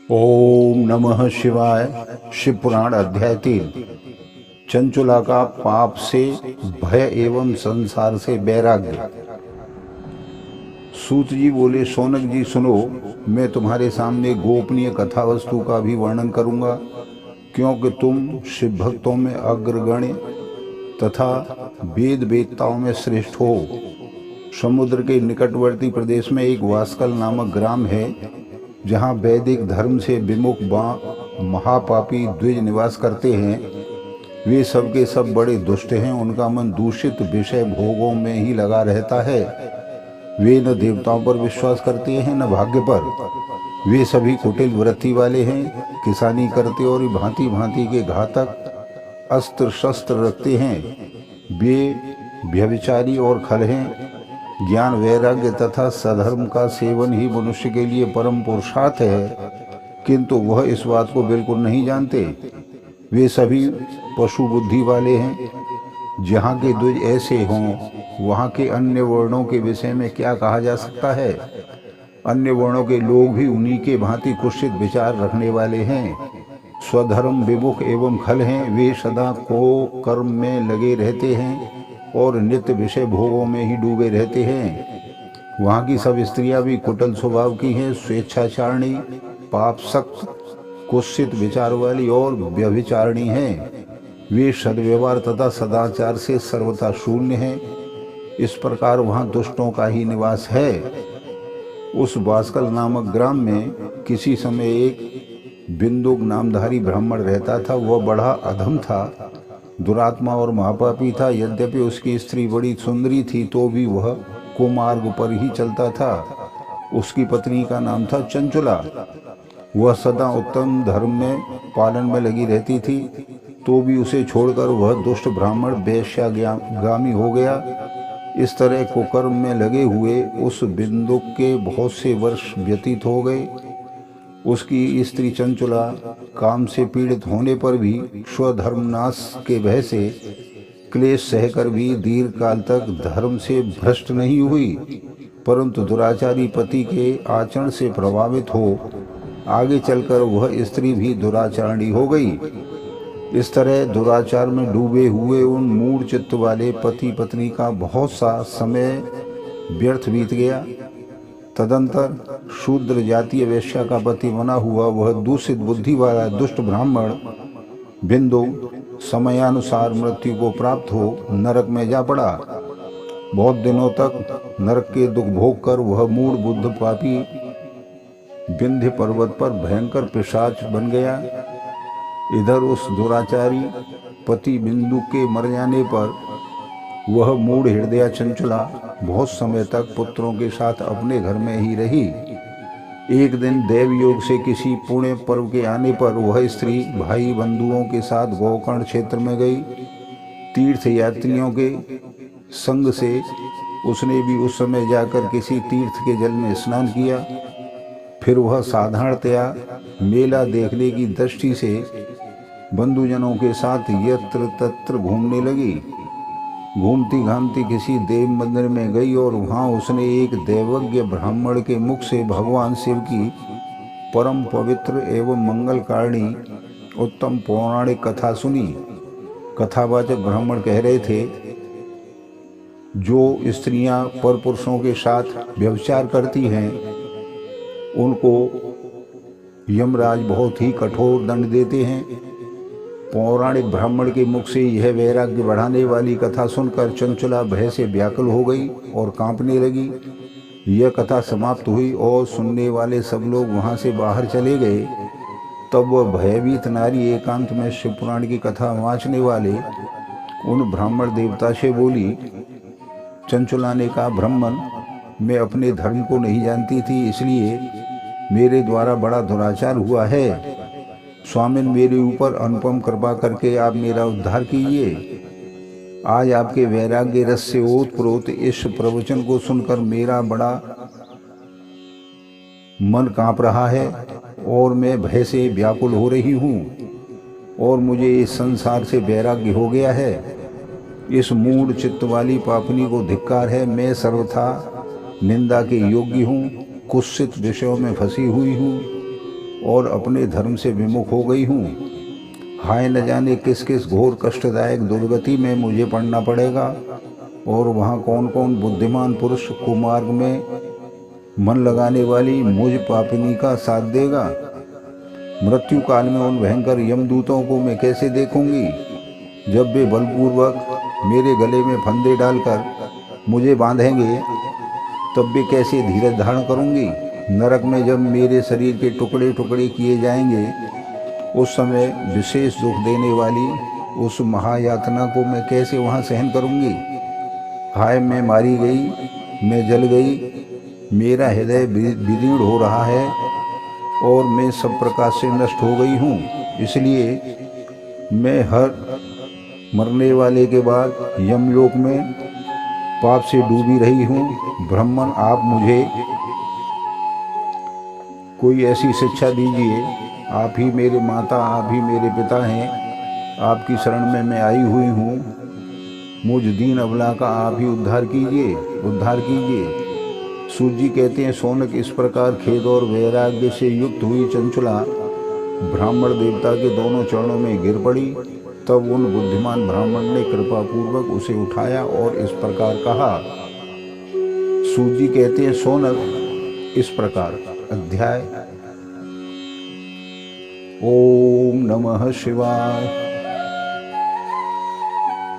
ओम नमः शिवाय। शिव पुराण अध्याय 3। चंचुला का पाप से भय एवं संसार से वैराग्य। सूत जी बोले, शौनक जी सुनो, मैं तुम्हारे सामने गोपनीय कथा वस्तु का भी वर्णन करूंगा, क्योंकि तुम शिव भक्तों में अग्रगण्य तथा वेद वेदताओं में श्रेष्ठ हो। समुद्र के निकटवर्ती प्रदेश में एक वास्कल नामक ग्राम है, जहाँ वैदिक धर्म से विमुख महापापी द्विज निवास करते हैं। वे सब के सब बड़े दुष्ट हैं। उनका मन दूषित विषय भोगों में ही लगा रहता है। वे न देवताओं पर विश्वास करते हैं न भाग्य पर। वे सभी कुटिल वृत्ति वाले हैं, किसानी करते और भांति भांति के घातक अस्त्र शस्त्र रखते हैं। वे व्यभिचारी और खल हैं। ज्ञान वैराग्य तथा सधर्म का सेवन ही मनुष्य के लिए परम पुरुषार्थ है, किंतु वह इस बात को बिल्कुल नहीं जानते। वे सभी पशु बुद्धि वाले हैं। जहाँ के द्विज ऐसे हों, वहाँ के अन्य वर्णों के विषय में क्या कहा जा सकता है। अन्य वर्णों के लोग भी उन्हीं के भांति कुत्सित विचार रखने वाले हैं। स्वधर्म विमुख एवं खल हैं। वे सदा को कर्म में लगे रहते हैं और नित्य विषय भोगों में ही डूबे रहते हैं। वहाँ की सब स्त्रियां भी कुटिल स्वभाव की हैं, स्वेच्छाचारिणी, पाप सक्त, कुत्सित विचार वाली और व्यभिचारिणी हैं। वे सद्व्यवहार तथा सदाचार से सर्वथा शून्य हैं। इस प्रकार वहाँ दुष्टों का ही निवास है। उस वास्कल नामक ग्राम में किसी समय एक बिंदुक नामधारी ब्राह्मण रहता था। वह बड़ा अधम था, दुरात्मा और महापापी था। यद्यपि उसकी स्त्री बड़ी सुंदरी थी, तो भी वह कुमार्ग पर ही चलता था। उसकी पत्नी का नाम था चंचुला। वह सदा उत्तम धर्म में पालन में लगी रहती थी, तो भी उसे छोड़कर वह दुष्ट ब्राह्मण वेश्यागामी हो गया। इस तरह कुकर्म में लगे हुए उस बिंदुक के बहुत से वर्ष व्यतीत हो गए। उसकी स्त्री चंचुला काम से पीड़ित होने पर भी स्वधर्मनाश के भय से क्लेश सहकर भी दीर्घ काल तक धर्म से भ्रष्ट नहीं हुई, परंतु दुराचारी पति के आचरण से प्रभावित हो आगे चलकर वह स्त्री भी दुराचारणी हो गई। इस तरह दुराचार में डूबे हुए उन मूढ़ चित्त वाले पति पत्नी का बहुत सा समय व्यर्थ बीत गया। तदंतर शूद्र जातीय वेश्या का पति बना हुआ वह दूषित बुद्धि वाला दुष्ट ब्राह्मण बिंदु समयानुसार मृत्यु को प्राप्त हो नरक में जा पड़ा। बहुत दिनों तक नरक के दुख भोग कर वह मूढ़ बुद्ध पापी विंध्य पर्वत पर भयंकर पिशाच बन गया। इधर उस दुराचारी पति बिंदु के मर जाने पर वह मूढ़ हृदया चंचुला बहुत समय तक पुत्रों के साथ अपने घर में ही रही। एक दिन देव योग से किसी पुण्य पर्व के आने पर वह स्त्री भाई बंधुओं के साथ गोकर्ण क्षेत्र में गई। तीर्थ यात्रियों के संग से उसने भी उस समय जाकर किसी तीर्थ के जल में स्नान किया। फिर वह साधारणतया मेला देखने की दृष्टि से बंधुजनों के साथ यत्र तत्र घूमने लगी। घूमती घामती किसी देव मंदिर में गई और वहाँ उसने एक देवज्ञ ब्राह्मण के मुख से भगवान शिव की परम पवित्र एवं मंगलकारिणी उत्तम पौराणिक कथा सुनी। कथावाचक ब्राह्मण कह रहे थे, जो स्त्रियां परपुरुषों के साथ व्यभिचार करती हैं, उनको यमराज बहुत ही कठोर दंड देते हैं। पौराणिक ब्राह्मण के मुख से यह वैराग्य बढ़ाने वाली कथा सुनकर चंचुला भय से व्याकुल हो गई और कांपने लगी। यह कथा समाप्त हुई और सुनने वाले सब लोग वहां से बाहर चले गए। तब वह भयभीत नारी एकांत में शिव पुराण की कथा वाँचने वाले उन ब्राह्मण देवता से बोली। चंचुला ने कहा, ब्राह्मण, मैं अपने धर्म को नहीं जानती थी, इसलिए मेरे द्वारा बड़ा दुराचार हुआ है। स्वामिन, मेरे ऊपर अनुपम कृपा करके आप मेरा उद्धार कीजिए। आज आपके वैराग्य रस से ओतप्रोत इस प्रवचन को सुनकर मेरा बड़ा मन कांप रहा है और मैं भय से व्याकुल हो रही हूँ और मुझे इस संसार से वैराग्य हो गया है। इस मूढ़ चित्त वाली पापनी को धिक्कार है। मैं सर्वथा निंदा के योग्य हूँ, कुत्सित विषयों में फंसी हुई हूँ और अपने धर्म से विमुख हो गई हूँ। हाय, न जाने किस किस घोर कष्टदायक दुर्गति में मुझे पड़ना पड़ेगा, और वहाँ कौन कौन बुद्धिमान पुरुष कुमार्ग में मन लगाने वाली मुझ पापिनी का साथ देगा। मृत्यु काल में उन भयंकर यमदूतों को मैं कैसे देखूंगी, जब वे बलपूर्वक मेरे गले में फंदे डालकर मुझे बांधेंगे, तब वे कैसे धीरज धारण करूंगी। नरक में जब मेरे शरीर के टुकड़े टुकड़े किए जाएंगे, उस समय विशेष दुख देने वाली उस महायातना को मैं कैसे वहाँ सहन करूंगी। हाय, मैं मारी गई, मैं जल गई, मेरा हृदय विदीर्ण हो रहा है और मैं सब प्रकार से नष्ट हो गई हूँ। इसलिए मैं हर मरने वाले के बाद यमलोक में पाप से डूबी रही हूँ। ब्राह्मण, आप मुझे कोई ऐसी शिक्षा दीजिए। आप ही मेरे माता, आप ही मेरे पिता हैं। आपकी शरण में मैं आई हुई हूँ। मुझ दीन अबला का आप ही उद्धार कीजिए। सूर्य जी कहते हैं, सोनक, इस प्रकार खेद और वैराग्य से युक्त हुई चंचला ब्राह्मण देवता के दोनों चरणों में गिर पड़ी। तब उन बुद्धिमान ब्राह्मण ने कृपा पूर्वक उसे उठाया और इस प्रकार कहा। सूर्य जी कहते हैं, सोनक, इस प्रकार। अध्याय। ओम नमः शिवाय।